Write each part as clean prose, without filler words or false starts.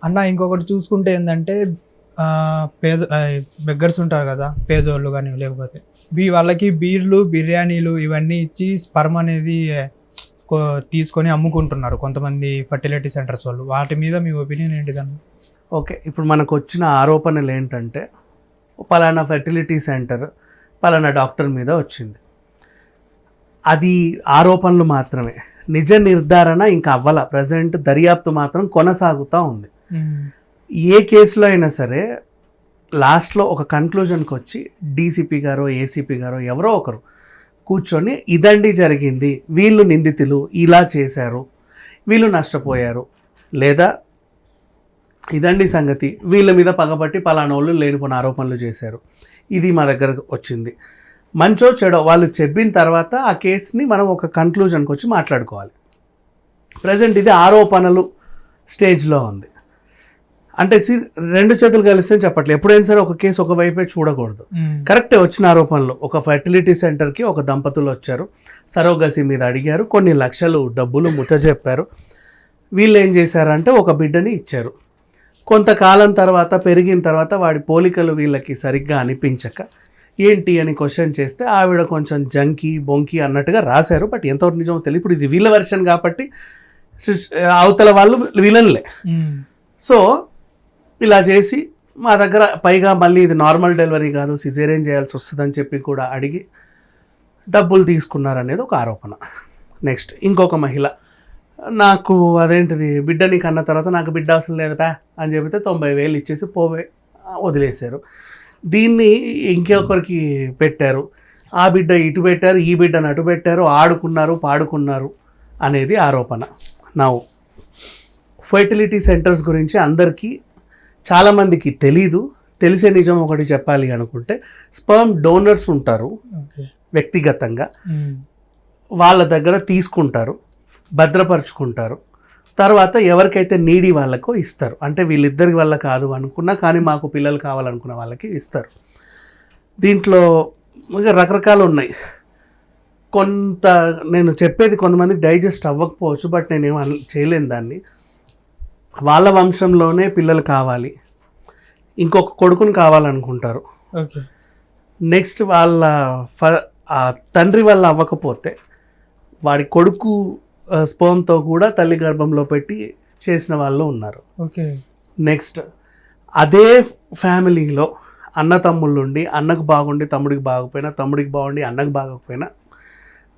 అన్న ఇంకొకటి చూసుకుంటే ఏంటంటే బెగ్గర్స్ ఉంటారు కదా, పేదోళ్ళు కానీ లేకపోతే వాళ్ళకి బీర్లు బిర్యానీలు ఇవన్నీ ఇచ్చి స్పర్మ్ అనేది తీసుకొని అమ్ముకుంటున్నారు కొంతమంది ఫర్టిలిటీ సెంటర్స్ వాళ్ళు. వాటి మీద మీ ఒపీనియన్ ఏంటిదన్న? ఓకే, ఇప్పుడు మనకు వచ్చిన ఆరోపణలు ఏంటంటే పలానా ఫెర్టిలిటీ సెంటర్ పలానా డాక్టర్ మీద వచ్చింది. అది ఆరోపణలు మాత్రమే, నిజ నిర్ధారణ ఇంకా అవ్వాల. ప్రజెంట్ దర్యాప్తు మాత్రం కొనసాగుతూ ఉంది. ఏ కేసులో అయినా సరే లాస్ట్లో ఒక కన్క్లూజన్కి వచ్చి డీసీపీ గారో ఏసీపీ గారో ఎవరో ఒకరు కూర్చొని ఇదండి జరిగింది, వీళ్ళు నిందితులు, ఇలా చేశారు, వీళ్ళు నష్టపోయారు, లేదా ఇదండి సంగతి, వీళ్ళ మీద పగబట్టి పలానోళ్ళు లేనిపోయిన ఆరోపణలు చేశారు, ఇది మా దగ్గర వచ్చింది, మంచో చెడో వాళ్ళు చెప్పిన తర్వాత ఆ కేసుని మనం ఒక కన్క్లూజన్కి వచ్చి మాట్లాడుకోవాలి. ప్రజెంట్ ఇది ఆరోపణలు స్టేజ్లో ఉంది. అంటే రెండు చేతులు కలిస్తే చెప్పట్లేదు. ఎప్పుడైనా సరే ఒక కేసు ఒక వైపే చూడకూడదు. కరెక్టే, వచ్చిన ఆరోపణలు ఒక ఫెర్టిలిటీ సెంటర్కి ఒక దంపతులు వచ్చారు, సరోగసి మీద అడిగారు, కొన్ని లక్షలు డబ్బులు ముట్టజెప్పారు. వీళ్ళు ఏం చేశారంటే ఒక బిడ్డని ఇచ్చారు. కొంతకాలం తర్వాత పెరిగిన తర్వాత వాడి పోలికలు వీళ్ళకి సరిగ్గా అనిపించక ఏంటి అని క్వశ్చన్ చేస్తే ఆవిడ కొంచెం జంకి బొంకి అన్నట్టుగా రాశారు. బట్ ఎంతవరకు నిజమో తెలియదు. ఇప్పుడు ఇది వీళ్ళ వెర్షన్ కాబట్టి అవతల వాళ్ళు విలన్లే. సో ఇలా చేసి మా దగ్గర పైగా మళ్ళీ ఇది నార్మల్ డెలివరీ కాదు, సిజేరియన్ చేయాల్సి వస్తుందని చెప్పి కూడా అడిగి డబ్బులు తీసుకున్నారనేది ఒక ఆరోపణ. నెక్స్ట్ ఇంకొక మహిళ, నాకు అదేంటిది బిడ్డని కన్న తర్వాత నాకు బిడ్డ అవసరం లేదటా అని చెబితే 90,000 ఇచ్చేసి వదిలేశారు. దీన్ని ఇంకొకరికి పెట్టారు, ఆ బిడ్డ ఇటు పెట్టారు, ఈ బిడ్డను అటు పెట్టారు, ఆడుకున్నారు పాడుకున్నారు అనేది ఆరోపణ. నా ఫర్టిలిటీ సెంటర్స్ గురించి అందరికీ చాలామందికి తెలీదు. తెలిసే నిజం ఒకటి చెప్పాలి అనుకుంటే, స్పర్మ్ డోనర్స్ ఉంటారు వ్యక్తిగతంగా, వాళ్ళ దగ్గర తీసుకుంటారు, భద్రపరుచుకుంటారు, తర్వాత ఎవరికైతే నీడి వాళ్ళకో ఇస్తారు. అంటే వీళ్ళిద్దరి వల్ల కాదు అనుకున్నా కానీ మాకు పిల్లలు కావాలనుకున్న వాళ్ళకి ఇస్తారు. దీంట్లో ఇంకా రకరకాలు ఉన్నాయి. నేను చెప్పేది కొంతమందికి డైజెస్ట్ అవ్వకపోవచ్చు, బట్ నేనేం చేయలేను దాన్ని. వాళ్ళ వంశంలోనే పిల్లలు కావాలి, ఇంకొక కొడుకుని కావాలనుకుంటారు. ఓకే, నెక్స్ట్ వాళ్ళ తండ్రి వల్ల అవ్వకపోతే వాడి కొడుకు స్పర్మ్తో కూడా తల్లి గర్భంలో పెట్టి చేసిన వాళ్ళు ఉన్నారు. ఓకే, నెక్స్ట్ అదే ఫ్యామిలీలో అన్న తమ్ముళ్ళుండి అన్నకు బాగుండి తమ్ముడికి బాగపోయినా, తమ్ముడికి బాగుండి అన్నకు బాగకపోయినా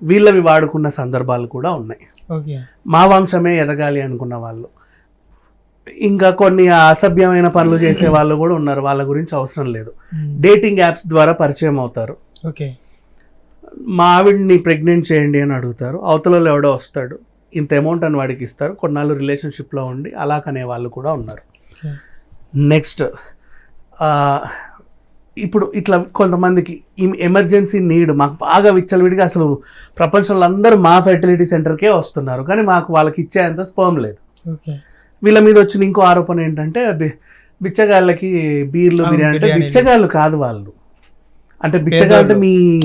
వీళ్ళవి వాడుకున్న సందర్భాలు కూడా ఉన్నాయి. ఓకే, మా వంశమే ఎదగాలి అనుకున్న వాళ్ళు, ఇంకా కొన్ని అసభ్యమైన పనులు చేసే వాళ్ళు కూడా ఉన్నారు. వాళ్ళ గురించి అవసరం లేదు. డేటింగ్ యాప్స్ ద్వారా పరిచయం అవుతారు. ఓకే, మా ఆవిడ్ని ప్రెగ్నెంట్ చేయండి అని అడుగుతారు, అవతలలో ఎవడో వస్తాడు, ఇంత అమౌంట్ అని వాడికి ఇస్తారు, కొన్నాళ్ళు రిలేషన్షిప్లో ఉండి అలా కనే వాళ్ళు కూడా ఉన్నారు. నెక్స్ట్ ఇప్పుడు ఇట్లా కొంతమందికి ఎమర్జెన్సీ నీడ్, మాకు బాగా విచ్చలవిడిగా అసలు ప్రపంచంలో అందరూ మా ఫెర్టిలిటీ సెంటర్కే వస్తున్నారు, కానీ మాకు వాళ్ళకి ఇచ్చేంత స్పర్మ్ లేదు. ఓకే, వీళ్ళ మీద వచ్చిన ఇంకో ఆరోపణ ఏంటంటే బిచ్చగాళ్ళకి బీర్లు బిర్యానీ. అంటే బిచ్చగాళ్ళు కాదు వాళ్ళు, అంటే బిచ్చగాళ్ళు అంటే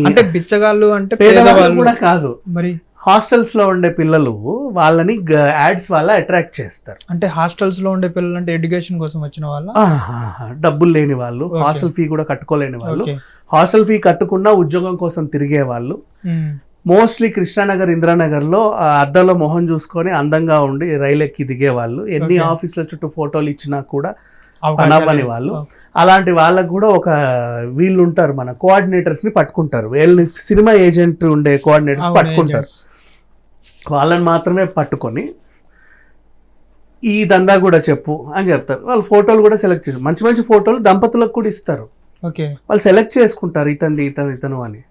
అంటే బిచ్చగాళ్ళు అంటే పేదవాళ్ళు కూడా కాదు. మరి హాస్టల్స్ లో ఉండే పిల్లలు వాళ్ళని యాడ్స్ వల్ల అట్రాక్ట్ చేస్తారు. అంటే హాస్టల్స్ లో ఉండే పిల్లలు అంటే ఎడ్యుకేషన్ కోసం వచ్చిన వాళ్ళ, డబ్బులు లేని వాళ్ళు, హాస్టల్ ఫీ కూడా కట్టుకోలేని వాళ్ళు, హాస్టల్ ఫీ కట్టుకున్న ఉద్యోగం కోసం తిరిగే వాళ్ళు. మోస్ట్లీ కృష్ణానగర్, ఇందిరానగర్లో అద్దంలో మొహం చూసుకొని అందంగా ఉండి రైలు ఎక్కి దిగేవాళ్ళు. ఎన్ని ఆఫీసుల చుట్టూ ఫోటోలు ఇచ్చినా కూడా పనవ్వని వాళ్ళు. అలాంటి వాళ్ళకు కూడా ఒక వీళ్ళు ఉంటారు, మన కోఆర్డినేటర్స్ని పట్టుకుంటారు. వీళ్ళని సినిమా ఏజెంట్ ఉండే కోఆర్డినేటర్స్ పట్టుకుంటారు. వాళ్ళని మాత్రమే పట్టుకొని ఈ దందా కూడా చెప్పు అని చెప్తారు. వాళ్ళు ఫోటోలు కూడా సెలెక్ట్ చేస్తారు, మంచి మంచి ఫోటోలు దంపతులకు కూడా ఇస్తారు. ఓకే, వాళ్ళు సెలెక్ట్ చేసుకుంటారు ఇతను అని.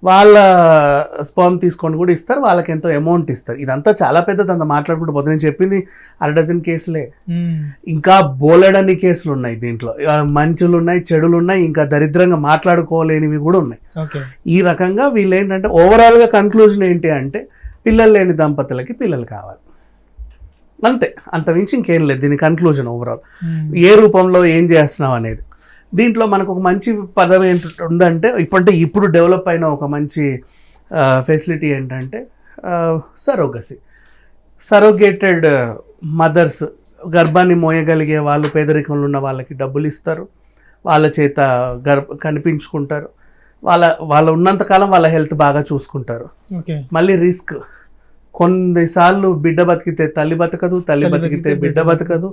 వాళ్ళ స్పర్మ్ తీసుకొని కూడా ఇస్తారు, వాళ్ళకి ఎంతో అమౌంట్ ఇస్తారు. ఇదంతా చాలా పెద్దదంతా మాట్లాడుకుంటూ పోతే నేను చెప్పింది 6 కేసులే. ఇంకా బోలెడన్ని కేసులు ఉన్నాయి దీంట్లో. మంచులు ఉన్నాయి, చెడులు ఉన్నాయి, ఇంకా దరిద్రంగా మాట్లాడుకోలేనివి కూడా ఉన్నాయి. ఈ రకంగా వీళ్ళు ఏంటంటే ఓవరాల్గా కన్క్లూజన్ ఏంటి అంటే పిల్లలు లేని దంపతులకి పిల్లలు కావాలి, అంతే, అంతమించి ఇంకేం లేదు దీని కన్క్లూజన్. ఓవరాల్ ఏ రూపంలో ఏం చేస్తున్నాం అనేది. దీంట్లో మనకు ఒక మంచి పదం ఏంటి ఉందంటే, ఇప్పుడు డెవలప్ అయిన ఒక మంచి ఫెసిలిటీ ఏంటంటే సరోగేటెడ్ మదర్స్ గర్భాన్ని మోయగలిగే వాళ్ళు పేదరికంలో ఉన్న వాళ్ళకి డబ్బులు ఇస్తారు, వాళ్ళ చేత కనిపించుకుంటారు, వాళ్ళ ఉన్నంతకాలం వాళ్ళ హెల్త్ బాగా చూసుకుంటారు. ఓకే. మళ్ళీ రిస్క్, కొన్నిసార్లు బిడ్డ బతికితే తల్లి బతకదు, తల్లి బతికితే బిడ్డ బతకదు,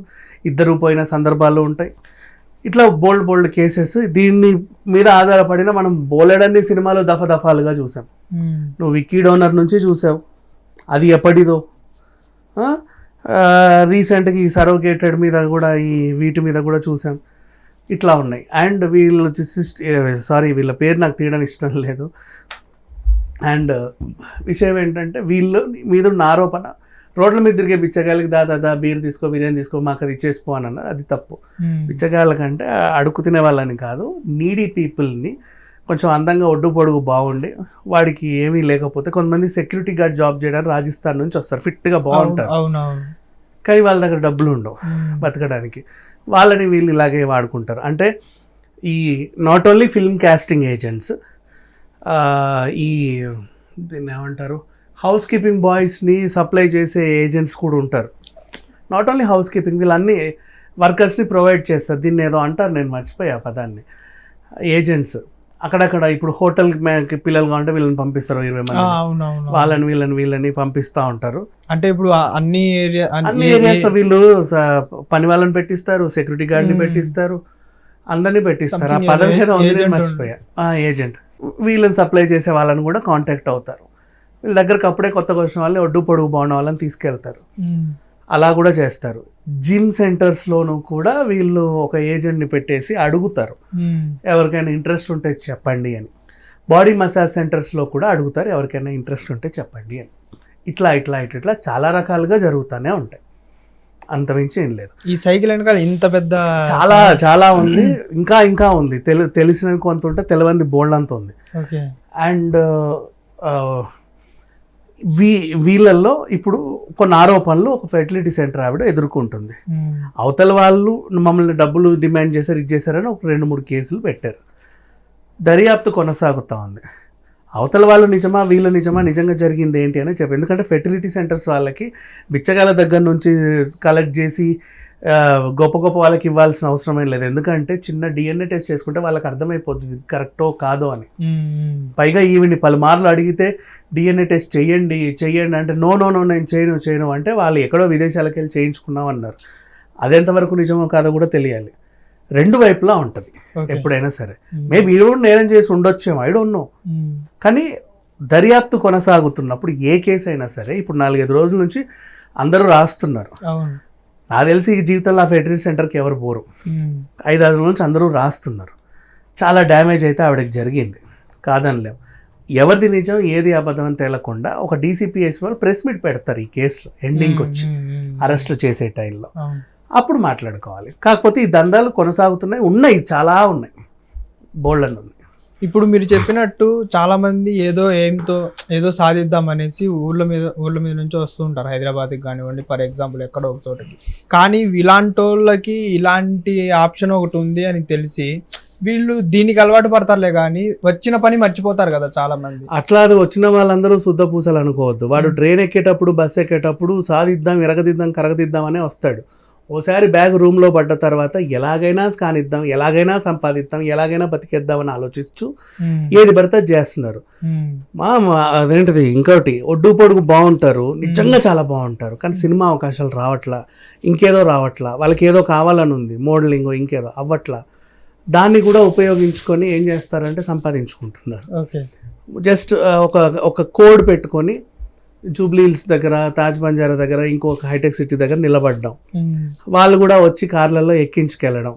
ఇద్దరు పోయిన సందర్భాలు ఉంటాయి. ఇట్లా బోల్డ్ కేసెస్. దీన్ని మీద ఆధారపడిన మనం బోలెడన్ని సినిమాలు దఫాలుగా చూసాం. నువ్వు విక్కీ డోనర్ నుంచి చూసావు, అది ఎప్పటిదో. రీసెంట్గా ఈ సరోగేటెడ్ మీద కూడా, ఈ వీటి మీద కూడా చూసాం. ఇట్లా ఉన్నాయి. అండ్ వీళ్ళ పేరు నాకు తీయడం ఇష్టం లేదు. అండ్ విషయం ఏంటంటే వీళ్ళ మీద ఉన్న ఆరోపణ, రోడ్ల మీద తిరిగే బిచ్చగాళ్ళకి దాదా బీర్ తీసుకో, బిర్యానీ తీసుకో, మాకు అది ఇచ్చేసిపో అని అన్నారు. అది తప్పు. బిచ్చగాళ్ళకంటే అడుగు తినే వాళ్ళని కాదు, నీడీ పీపుల్ని, కొంచెం అందంగా ఒడ్డు పొడుగు బాగుండి వాడికి ఏమీ లేకపోతే, కొంతమంది సెక్యూరిటీ గార్డ్ జాబ్ చేయడానికి రాజస్థాన్ నుంచి వస్తారు, ఫిట్గా బాగుంటారు, కానీ వాళ్ళ దగ్గర డబ్బులు ఉండవు బతకడానికి. వాళ్ళని వీళ్ళు ఇలాగే వాడుకుంటారు. అంటే ఈ not only film casting agents, ఈ దీన్ని ఏమంటారు, హౌస్ కీపింగ్ బాయ్స్ని సప్లై చేసే ఏజెంట్స్ కూడా ఉంటారు. నాట్ ఓన్లీ హౌస్ కీపింగ్, వీళ్ళన్నీ వర్కర్స్ని ప్రొవైడ్ చేస్తారు. దీన్ని ఏదో అంటారు, నేను మర్చిపోయా పదాన్ని. ఏజెంట్స్ అక్కడక్కడ ఇప్పుడు హోటల్ పిల్లలు కావాలంటే వీళ్ళని పంపిస్తారు, 20 మంది, వీళ్ళని పంపిస్తూ ఉంటారు. అంటే ఇప్పుడు అన్ని ఏరియాస్లో వీళ్ళు పని వాళ్ళని పెట్టిస్తారు, సెక్యూరిటీ గార్డ్ని పెట్టిస్తారు, అందరినీ పెట్టిస్తారు. ఆ పదం ఏదో మర్చిపోయా. ఏజెంట్ వీళ్ళని సప్లై చేసే వాళ్ళని కూడా కాంటాక్ట్ అవుతారు. వీళ్ళ దగ్గరకు అప్పుడే కొత్తగా వచ్చిన వాళ్ళని, ఒడ్డు పొడుగు బాగున్న వాళ్ళని తీసుకెళ్తారు. అలా కూడా చేస్తారు. జిమ్ సెంటర్స్లోనూ కూడా వీళ్ళు ఒక ఏజెంట్ని పెట్టేసి అడుగుతారు, ఎవరికైనా ఇంట్రెస్ట్ ఉంటే చెప్పండి అని. బాడీ మసాజ్ సెంటర్స్లో కూడా అడుగుతారు, ఎవరికైనా ఇంట్రెస్ట్ ఉంటే చెప్పండి అని. ఇట్లా చాలా రకాలుగా జరుగుతూనే ఉంటాయి. అంతమించి ఏం లేదు. ఈ సైకిల్ వెనకాల ఇంత పెద్ద చాలా ఉంది. ఇంకా ఉంది. తెలిసినవి కొంత ఉంటే తెలియంది బోల్డ్ ఉంది. అండ్ వీళ్ళల్లో ఇప్పుడు కొన్ని ఆరోపణలు ఒక ఫెర్టిలిటీ సెంటర్ ఆవిడ ఎదుర్కొంటుంది. అవతల వాళ్ళు మమ్మల్ని డబ్బులు డిమాండ్ చేశారు, ఇది చేశారని ఒక 2-3 కేసులు పెట్టారు. దర్యాప్తు కొనసాగుతూ ఉంది. అవతల వాళ్ళు నిజమా, వీళ్ళు నిజమా, నిజంగా జరిగింది ఏంటి అని చెప్పి. ఎందుకంటే ఫెర్టిలిటీ సెంటర్స్ వాళ్ళకి బిచ్చగాళ్ళ దగ్గర నుంచి కలెక్ట్ చేసి గొప్ప వాళ్ళకి ఇవ్వాల్సిన అవసరం ఏం లేదు. ఎందుకంటే చిన్న DNA టెస్ట్ చేసుకుంటే వాళ్ళకి అర్థమైపోతుంది కరెక్టో కాదో అని. పైగా ఈవిని పలుమార్లు అడిగితే DNA టెస్ట్ చెయ్యండి అంటే నో నేను చేయను అంటే వాళ్ళు ఎక్కడో విదేశాలకు వెళ్ళి చేయించుకున్నాం అన్నారు. అదెంతవరకు నిజమో కాదో కూడా తెలియాలి. 2 వైపులా ఉంటుంది ఎప్పుడైనా సరే. మేబీ వీడు కూడా నేరం చేసి ఉండొచ్చేమో, ఐ డోంట్ నో. కానీ దర్యాప్తు కొనసాగుతున్నప్పుడు ఏ కేసు అయినా సరే, ఇప్పుడు 4-5 రోజుల నుంచి అందరూ రాస్తున్నారు. నాకు తెలిసి ఈ జీవితంలో ఆ ఫెర్టిలిటీ సెంటర్కి ఎవరు పోరు. 5-6 రోజుల నుంచి అందరూ రాస్తున్నారు. చాలా డ్యామేజ్ అయితే ఆవిడకి జరిగింది, కాదనిలేం. ఎవరిది నిజం ఏది అబద్ధం అని తేలకుండా ఒక DCPS వాళ్ళు ప్రెస్ మీట్ పెడతారు ఈ కేసులో ఎండింగ్కి వచ్చి, అరెస్టులు చేసే టైంలో. అప్పుడు మాట్లాడుకోవాలి. కాకపోతే ఈ దందాలు కొనసాగుతున్నాయి, చాలా ఉన్నాయి, బోల్డ్ ఉన్నాయి. ఇప్పుడు మీరు చెప్పినట్టు చాలా మంది ఏదో సాధిద్దాం అనేసి ఊళ్ళ మీద నుంచి వస్తూ ఉంటారు, హైదరాబాద్కి కానివ్వండి, ఫర్ ఎగ్జాంపుల్ ఎక్కడో ఒక చోటకి. కానీ ఇలాంటి వాళ్ళకి ఇలాంటి ఆప్షన్ ఒకటి ఉంది అని తెలిసి వీళ్ళు దీనికి అలవాటు పడతారులే, కానీ వచ్చిన పని మర్చిపోతారు కదా చాలా మంది. అట్లా వచ్చిన వాళ్ళందరూ శుద్ధ పూసలు అనుకోవద్దు. వాడు ట్రైన్ ఎక్కేటప్పుడు, బస్సు ఎక్కేటప్పుడు సాధిద్దాం, ఎరగదిద్దాం, కరగదిద్దాం అనే వస్తాడు. ఓసారి బ్యాగ్ రూమ్లో పడ్డ తర్వాత ఎలాగైనా కానిద్దాం, ఎలాగైనా సంపాదిద్దాం, ఎలాగైనా బతికేద్దామని ఆలోచిస్తూ ఏది పడితే చేస్తున్నారు. అదేంటిది ఇంకోటి, ఒడ్డు పొడుగు బాగుంటారు, నిజంగా చాలా బాగుంటారు, కానీ సినిమా అవకాశాలు రావట్లా, ఇంకేదో రావట్లా, వాళ్ళకి ఏదో కావాలని ఉంది, మోడలింగ్ ఇంకేదో అవ్వట్లా. దాన్ని కూడా ఉపయోగించుకొని ఏం చేస్తారంటే సంపాదించుకుంటున్నారు. జస్ట్ ఒక కోడ్ పెట్టుకొని జూబ్లీ హిల్స్ దగ్గర, తాజ్ బంజారా దగ్గర, ఇంకొక హైటెక్ సిటీ దగ్గర నిలబడ్డాం. వాళ్ళు కూడా వచ్చి కార్లలో ఎక్కించుకెళ్ళడం,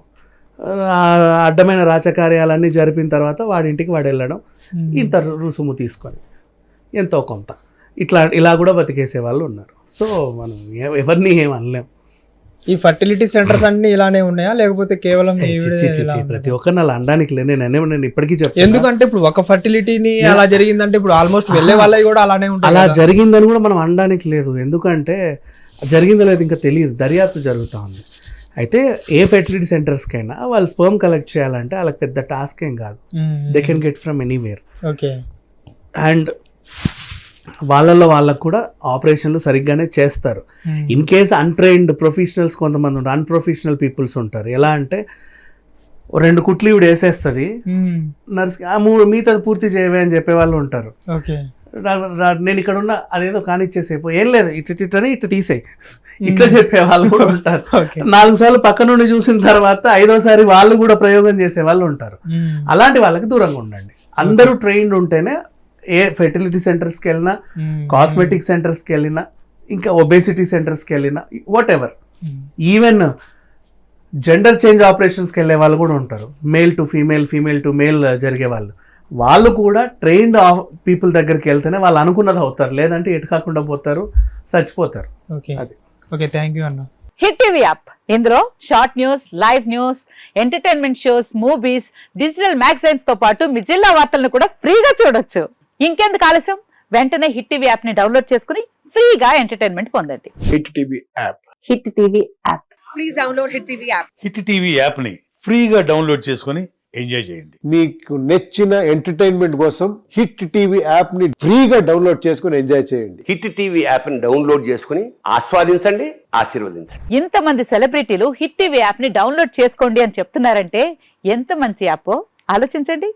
అడ్డమైన రాచకార్యాలన్నీ జరిపిన తర్వాత వాడింటికి వాడు వెళ్ళడం, ఇంత రుసుము తీసుకొని ఎంతో కొంత ఇలా కూడా బతికేసే వాళ్ళు ఉన్నారు. సో మనం ఎవరిని ఏమనలేం. ఈ ఫర్టిలిటీ సెంటర్స్ అన్ని ఇలానే ఉన్నాయా, లేకపోతే కేవలం ప్రతి ఒక్కరిని అలా అనడానికి లేదు. నేను ఇప్పటికీ చెప్తాను, ఎందుకంటే ఇప్పుడు ఒక ఫర్టిలిటీని అలా జరిగిందంటే ఇప్పుడు ఆల్మోస్ట్ వెళ్ళే వాళ్ళవి కూడా అలానే ఉంటాయి. అలా జరిగిందని కూడా మనం అనడానికి లేదు, ఎందుకంటే జరిగిందో లేదు ఇంకా తెలియదు, దర్యాప్తు జరుగుతూ ఉంది. అయితే ఏ ఫెర్టిలిటీ సెంటర్స్కైనా వాళ్ళు స్పర్మ్ కలెక్ట్ చేయాలంటే వాళ్ళకి పెద్ద టాస్క్ ఏం కాదు. They can get from anywhere. Okay. And వాళ్ళల్లో వాళ్ళకు కూడా ఆపరేషన్లు సరిగ్గానే చేస్తారు. ఇన్ కేస్ అన్ట్రైన్డ్ ప్రొఫెషనల్స్ కొంతమంది ఉంటారు, అన్ప్రొఫెషనల్ పీపుల్స్ ఉంటారు. ఎలా అంటే 2 కుట్లు ఇవిడ వేసేస్తుంది, నర్స్ మిగతా పూర్తి చేయవే అని చెప్పే వాళ్ళు ఉంటారు. ఓకే, నేను ఇక్కడ ఉన్న అదేదో కానిచ్చేసేపు ఏం లేదు ఇట్లని ఇట్లా తీసేయి ఇట్లా చెప్పే వాళ్ళు కూడా ఉంటారు. 4 సార్లు పక్క నుండి చూసిన తర్వాత 5వ సారి వాళ్ళు కూడా ప్రయోగం చేసే వాళ్ళు ఉంటారు. అలాంటి వాళ్ళకి దూరంగా ఉండండి. అందరూ ట్రైన్డ్ ఉంటేనే ఏ ఫెర్టిలిటీ సెంటర్స్కి వెళ్ళినా, కాస్మెటిక్ సెంటర్స్కి వెళ్ళినా, ఇంకా ఒబేసిటీ సెంటర్స్కి వెళ్ళినా, whatever, even gender change ఆపరేషన్స్కి వెళ్ళే వాళ్ళు కూడా ఉంటారు. Male to female, female to male జరిగే వాళ్ళు కూడా ట్రైన్డ్ పీపుల్ దగ్గరికి వెళ్తేనే వాళ్ళు అనుకున్నది అవుతారు, లేదంటే ఎటు కాకుండా పోతారు, చచ్చిపోతారు. ఓకే, ఓకే, థ్యాంక్ యూ అన్న. హిట్ టీవీ యాప్, ఇందులో short news, live news, entertainment shows, movies, digital magazines తో పాటు మీ జిల్లా వార్తలను కూడా ఫ్రీగా చూడొచ్చు. ఇంకెందుకు ఆలస్యం, వెంటనే హిట్ టీవీ యాప్ ని డౌన్లోడ్ చేసుకుని ఫ్రీగా ఎంటర్టైన్మెంట్ పొందండి. Hit TV app. Hit TV app. Please download hit TV app. Hit TV యాప్ని ఫ్రీగా డౌన్లోడ్ చేసుకొని ఎంజాయ్ చేయండి. మీకు నచ్చిన ఎంటర్టైన్మెంట్ కోసం హిట్ టీవీ యాప్ ని ఫ్రీగా డౌన్లోడ్ చేసుకుని ఎంజాయ్ చేయండి. హిట్ టీవీ యాప్ ని డౌన్లోడ్ చేసుకుని ఆస్వాదించండి, ఆశీర్వదించండి. ఇంతమంది సెలబ్రిటీలు హిట్ టీవీ యాప్ ని డౌన్లోడ్ చేసుకోండి అని చెప్తున్నారంటే ఎంత మంచి యాప్ ఆలోచించండి.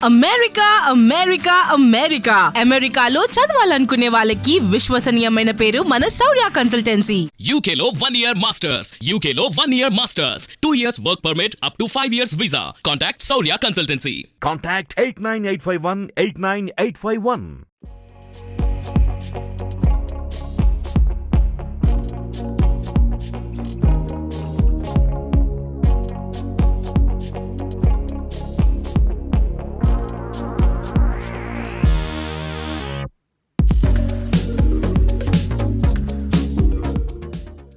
అమెరికా అమెరికా అమెరికా అమెరికాలో చదవాలనుకునే వాళ్ళకి విశ్వసనీయమైన పేరు మన శౌర్య కన్సల్టెన్సీ. UK లో 1 year masters, UK లో 1 year masters, 2 years work permit up to 5 years visa. Contact Saurya Consultancy. Contact 89851 89851.